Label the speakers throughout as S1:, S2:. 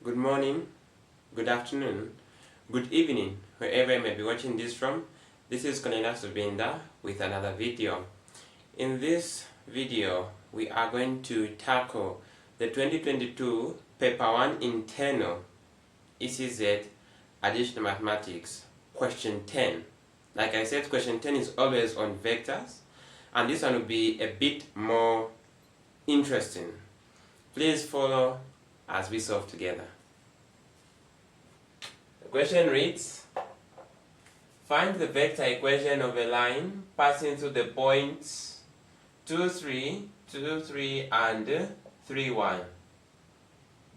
S1: Good morning, good afternoon, good evening, wherever you may be watching this from. This is Cornelius Subinda with another video. In this video, we are going to tackle the 2022 Paper 1 Internal ECZ Additional Mathematics, question 10. Like I said, question 10 is always on vectors, and this one will be a bit more interesting. Please follow as we solve together. The question reads, find the vector equation of a line passing through the points 2, 3, 2, 3, and 3, 1.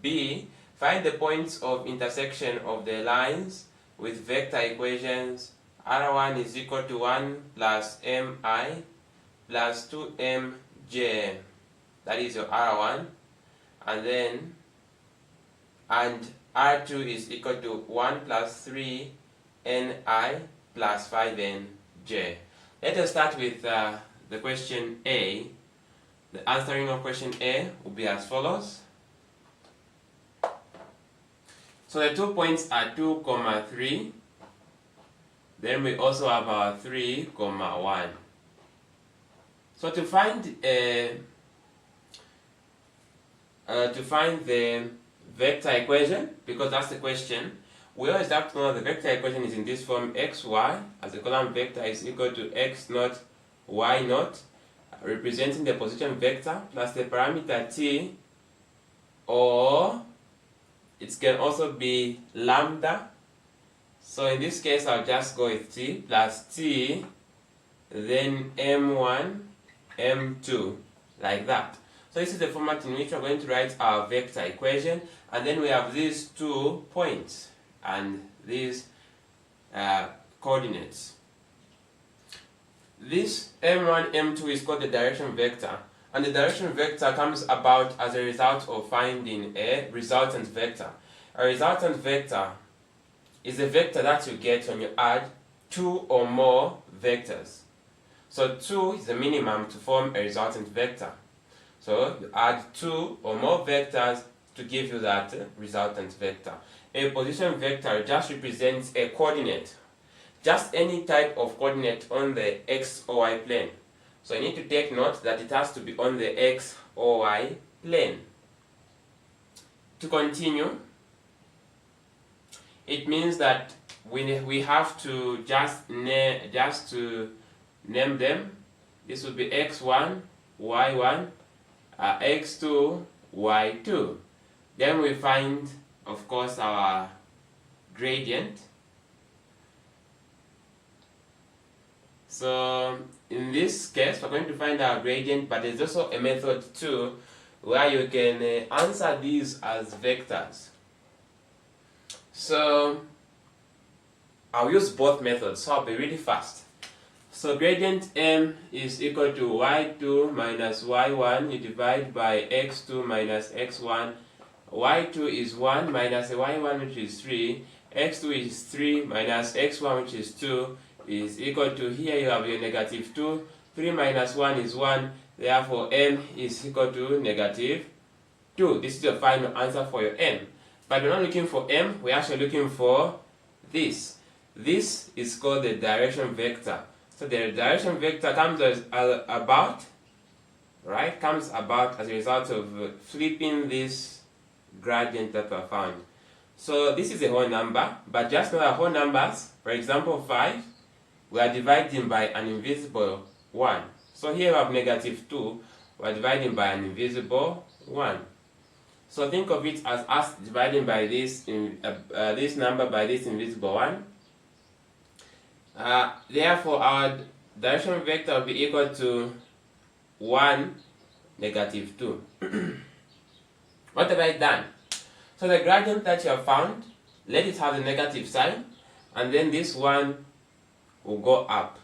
S1: B. Find the points of intersection of the lines with vector equations R1 is equal to 1 plus mi plus 2mj. That is your R1. And R2 is equal to 1 plus 3ni plus 5nj. Let us start with the question A. The answering of question A will be as follows. So the 2 points are 2, 3. Then we also have our 3, 1. So to find the vector equation, because that's the question, we always have to know the vector equation is in this form: xy as a column vector is equal to x naught, y naught, representing the position vector, plus the parameter t, or it can also be lambda. So in this case, I'll just go with t, plus t, then m1, m2, like that. So this is the format in which we're going to write our vector equation, and then we have these 2 points and these coordinates. This m1, m2 is called the direction vector, and the direction vector comes about as a result of finding a resultant vector. A resultant vector is a vector that you get when you add 2 or more vectors. So 2 is the minimum to form a resultant vector. So you add 2 or more vectors to give you that resultant vector. A position vector just represents a coordinate, just any type of coordinate on the x or y plane. So you need to take note that it has to be on the x or y plane. To continue, it means that we have to just name them. This would be x1, y1, x2, y2. Then we find, of course, our gradient. So in this case, we're going to find our gradient, but there's also a method too where you can answer these as vectors. So I'll use both methods, so I'll be really fast. So gradient m is equal to y2 minus y1, you divide by x2 minus x1. y2 is 1 minus y1, which is 3. x2 is 3 minus x1, which is 2, is equal to, here you have your negative 2. 3 minus 1 is 1, therefore m is equal to negative 2. This is your final answer for your m. But we're not looking for m, we're actually looking for this. This is called the direction vector. So the direction vector comes about as a result of flipping this gradient that we found. So this is a whole number, but just know that whole numbers, for example 5, we are dividing by an invisible 1. So here we have negative 2, we are dividing by an invisible 1. So think of it as us dividing by this number by this invisible 1. Therefore, our direction vector will be equal to 1, negative 2. What have I done? So the gradient that you have found, let it have the negative sign, and then this one will go up.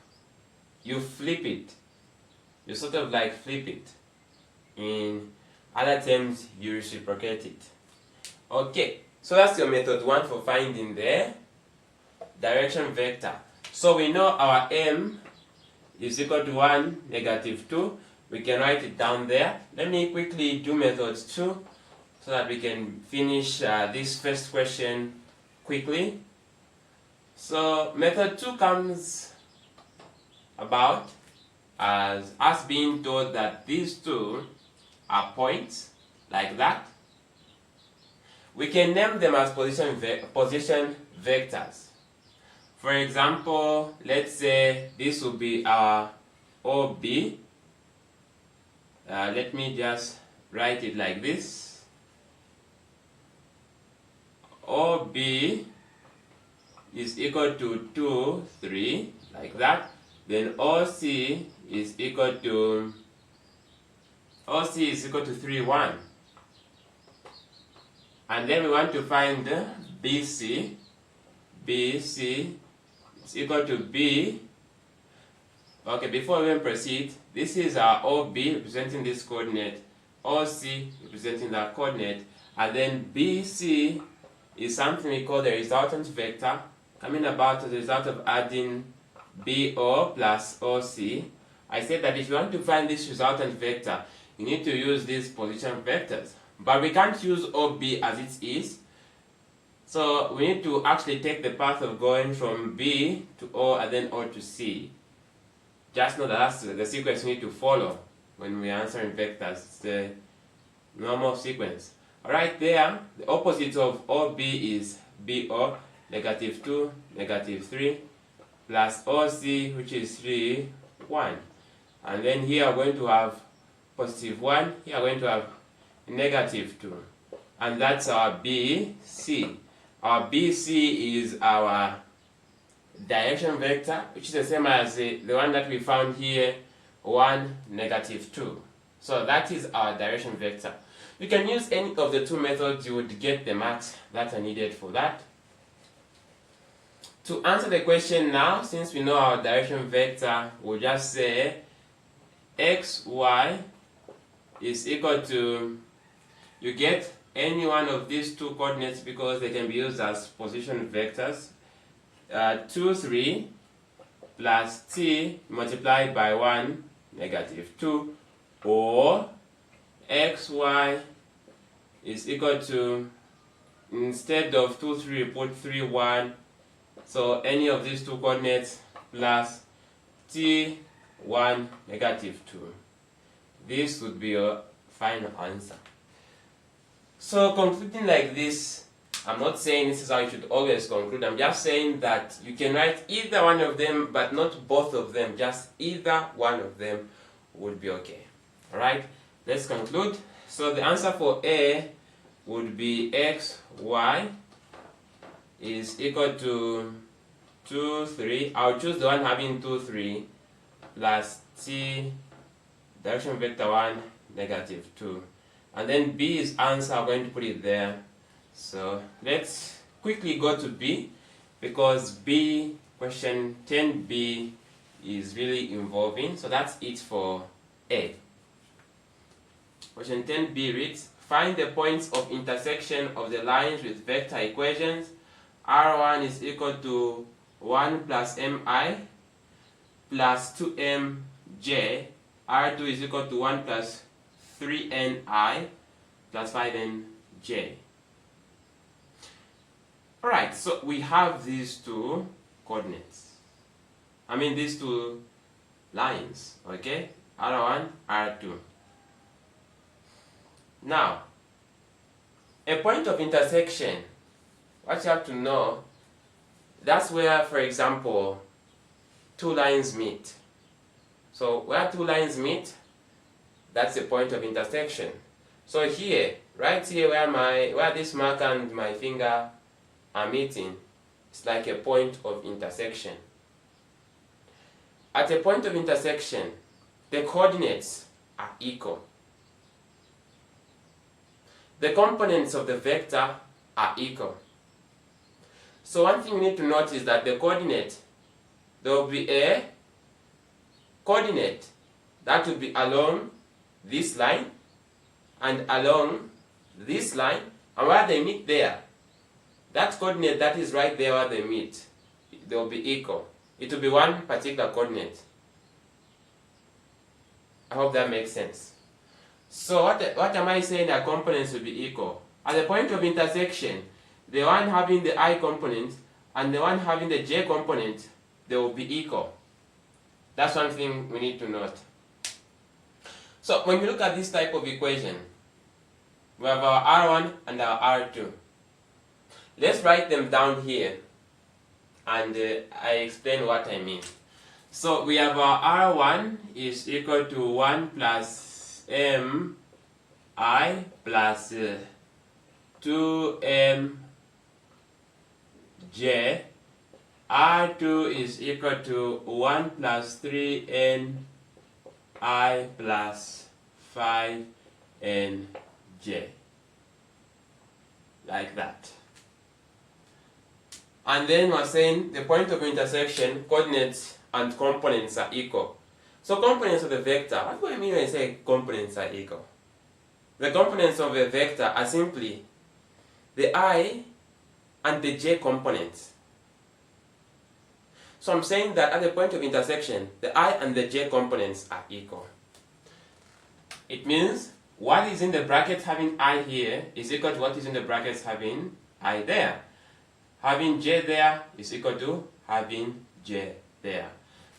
S1: You flip it. You sort of like flip it. In other terms, you reciprocate it. Okay, so that's your method 1 for finding the direction vector. So we know our m is equal to 1, negative 2. We can write it down there. Let me quickly do method 2. so that we can finish this first question quickly. So method 2 comes about as us being told that these two are points like that. We can name them as position vectors. For example, let's say this will be our OB. Let me just write it like this. OB is equal to 2, 3, like that. Then OC is equal to 3, 1. And then we want to find BC. BC is equal to B. Okay, before we even proceed, this is our OB representing this coordinate, OC representing that coordinate, and then BC is something we call the resultant vector, coming about as a result of adding BO plus OC. I said that if you want to find this resultant vector, you need to use these position vectors. But we can't use OB as it is. So we need to actually take the path of going from B to O and then O to C. Just know that that's the sequence we need to follow when we are answering vectors. It's the normal sequence. Alright, there, the opposite of OB is BO, negative 2, negative 3, plus OC, which is 3, 1. And then here we're going to have positive 1, here we're going to have negative 2. And that's our BC. Our BC is our direction vector, which is the same as the one that we found here, 1, negative 2. So that is our direction vector. You can use any of the two methods, you would get the marks that are needed for that. To answer the question now, since we know our direction vector, we'll just say xy is equal to, you get any one of these two coordinates because they can be used as position vectors. 2, 3 plus t multiplied by 1, negative 2, or xy is equal to, instead of 2, 3, put 3, 1. So any of these two coordinates plus t, 1, negative 2. This would be your final answer. So concluding like this, I'm not saying this is how you should always conclude. I'm just saying that you can write either one of them, but not both of them. Just either one of them would be okay. Alright, let's conclude. So the answer for A would be xy is equal to 2, 3. I'll choose the one having 2, 3 plus t, direction vector 1, negative 2. And then B is answer, I'm going to put it there. So let's quickly go to B, because B, question 10B, is really involving. So that's it for A. Question 10B reads, find the points of intersection of the lines with vector equations. R1 is equal to 1 plus mi plus 2mj. R2 is equal to 1 plus 3ni plus 5nj. Alright, so we have these two coordinates. These two lines, okay? R1, R2. Now, a point of intersection, what you have to know, that's where, for example, two lines meet. So where two lines meet, that's the point of intersection. So here, right here where this mark and my finger are meeting, it's like a point of intersection. At a point of intersection, the coordinates are equal. The components of the vector are equal. So one thing we need to note is that the coordinate, there will be a coordinate that will be along this line and along this line, and where they meet there, that coordinate that is right there where they meet, they will be equal. It will be one particular coordinate. I hope that makes sense. So what am I saying that components will be equal? At the point of intersection, the one having the I component and the one having the j component, they will be equal. That's one thing we need to note. So when you look at this type of equation, we have our R1 and our R2. Let's write them down here and I explain what I mean. So we have our R1 is equal to 1 plus m I plus 2m j. R2 is equal to 1 plus 3n I plus 5n j. Like that. And then we're saying the point of intersection, coordinates and components are equal. So components of the vector, what do I mean when I say components are equal? The components of a vector are simply the I and the j components. So I'm saying that at the point of intersection, the I and the j components are equal. It means what is in the bracket having I here is equal to what is in the brackets having I there. Having j there is equal to having j there.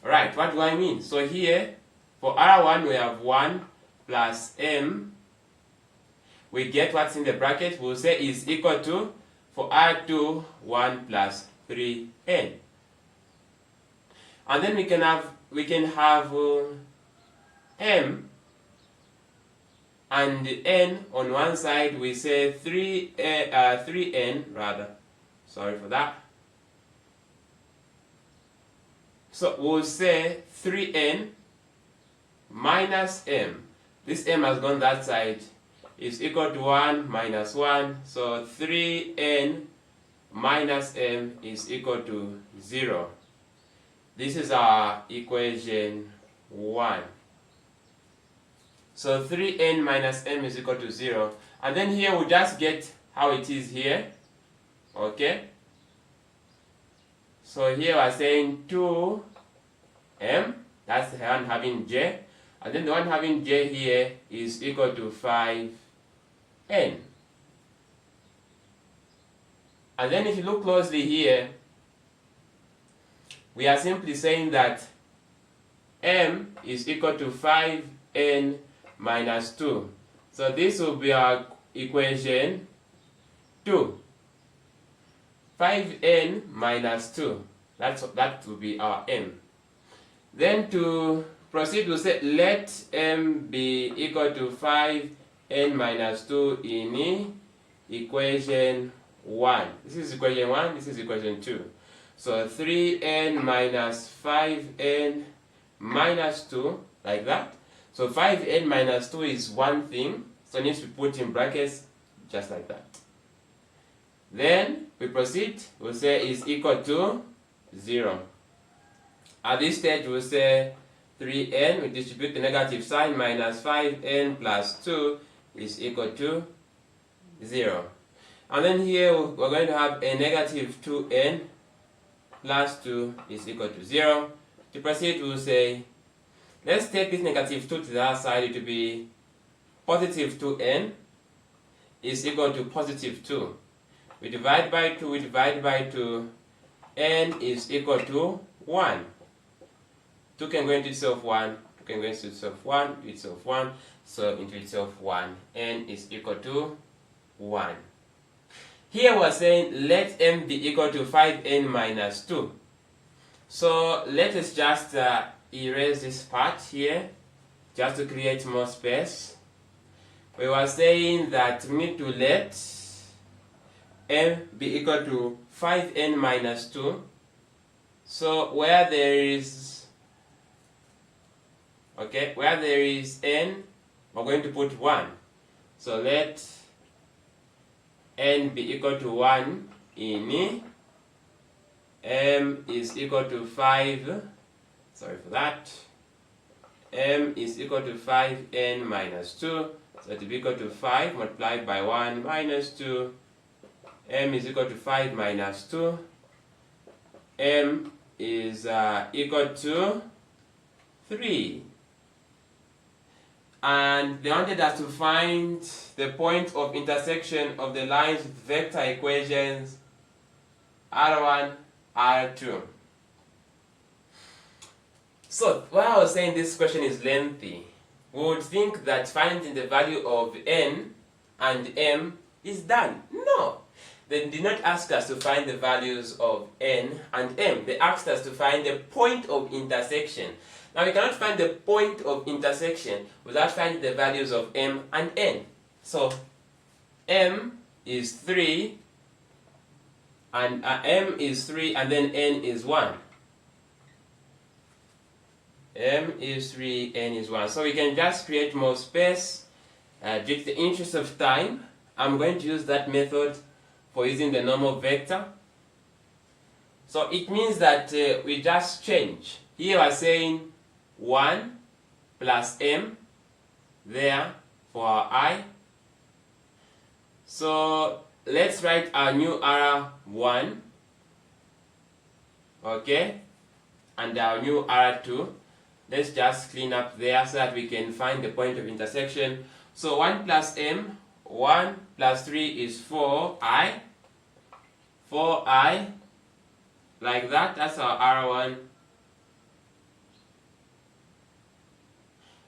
S1: Alright, what do I mean? So here, for R1 we have 1 plus m. We get what's in the bracket, we'll say is equal to, for R2, 1 plus 3n. And then we can have m and n on one side, we say 3n rather. Sorry for that. So we'll say 3n minus m. This m has gone that side, is equal to 1 minus 1. So 3n minus m is equal to 0. This is our equation 1. So 3n minus m is equal to 0. And then here we just get how it is here. Okay? So here we're saying 2m, that's the one having j. And then the one having j here is equal to 5n. And then if you look closely here, we are simply saying that m is equal to 5n minus 2. So this will be our equation 2. 5n minus 2. That will be our m. Then to proceed, we'll say let m be equal to 5n minus 2 in equation 1. This is equation 1, this is equation 2. So 3n minus 5n minus 2, like that. So 5n minus 2 is one thing, so it needs to be put in brackets, just like that. Then we proceed, we'll say is equal to 0. At this stage, we'll say 3n, we distribute the negative sign, minus 5n plus 2 is equal to 0. And then here, we're going to have a negative 2n plus 2 is equal to 0. To proceed, we'll say, let's take this negative 2 to the other side. It will be positive 2n is equal to positive 2. We divide by 2, we divide by 2, n is equal to 1. 2 can go into itself 1, 2 can go into itself 1, into itself 1, so into itself 1, n is equal to 1. Here we're saying let m be equal to 5n minus 2. So let us just erase this part here, just to create more space. We were saying that we need to let m be equal to 5n minus 2. So where there is n, we're going to put 1. So let n be equal to 1 in m is equal to 5, sorry for that, m is equal to 5n minus 2, so it will be equal to 5 multiplied by 1 minus 2, m is equal to 5 minus 2, m is equal to 3. and they wanted us to find the point of intersection of the lines with vector equations R1, R2. So, while I was saying this question is lengthy, we would think that finding the value of n and m is done. No! They did not ask us to find the values of n and m. They asked us to find the point of intersection. Now we cannot find the point of intersection without finding the values of m and n. So m is 3 and m is 3 and then n is 1. M is 3, n is 1. So we can just create more space. Due to the interest of time, I'm going to use that method for using the normal vector. So it means that we just change. Here we're saying 1 plus m there for our I. So let's write our new R1, okay, and our new R2. Let's just clean up there so that we can find the point of intersection. So 1 plus m, 1 plus 3 is 4i, 4i, like that. That's our R1.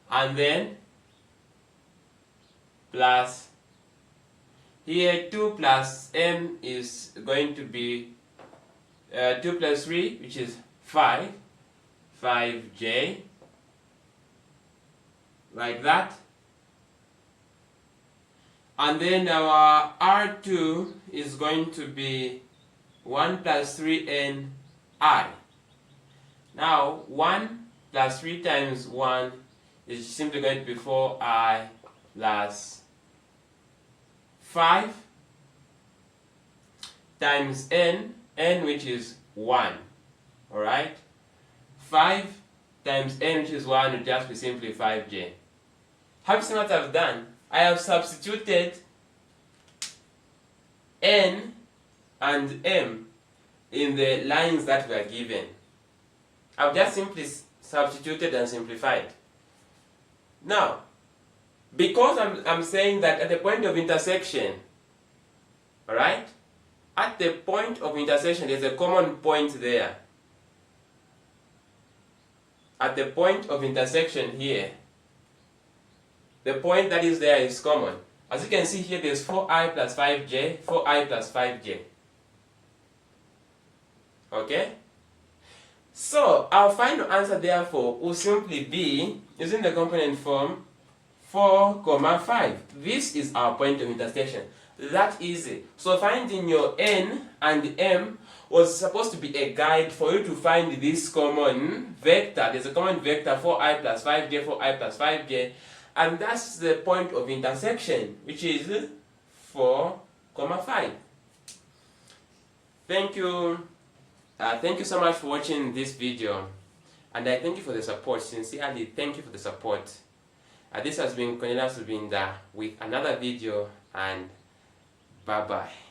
S1: And then plus, here 2 plus m is going to be 2 plus 3, which is 5, 5j, like that. And then our R2 is going to be 1 plus 3ni. Now 1 plus 3 times 1 is simply going to be 4i plus 5 times n, which is 1. Alright? 5 times n, which is 1, will just be simply 5j. Have you seen what I've done? I have substituted n and m in the lines that were given. I've just simply substituted and simplified. Now, because I'm saying that at the point of intersection, alright? At the point of intersection, there's a common point there. At the point of intersection here, the point that is there is common. As you can see here, there's 4i plus 5j, 4i plus 5j. Okay? So, our final answer therefore will simply be, using the component form, 4, 5. This is our point of intersection. That easy. So finding your n and m was supposed to be a guide for you to find this common vector. There's a common vector 4i plus 5j, 4i plus 5j. And that's the point of intersection, which is 4, 5. Thank you. Thank you so much for watching this video. And I thank you for the support. Sincerely, thank you for the support. This has been Cornelius Rubinda with another video, and bye-bye.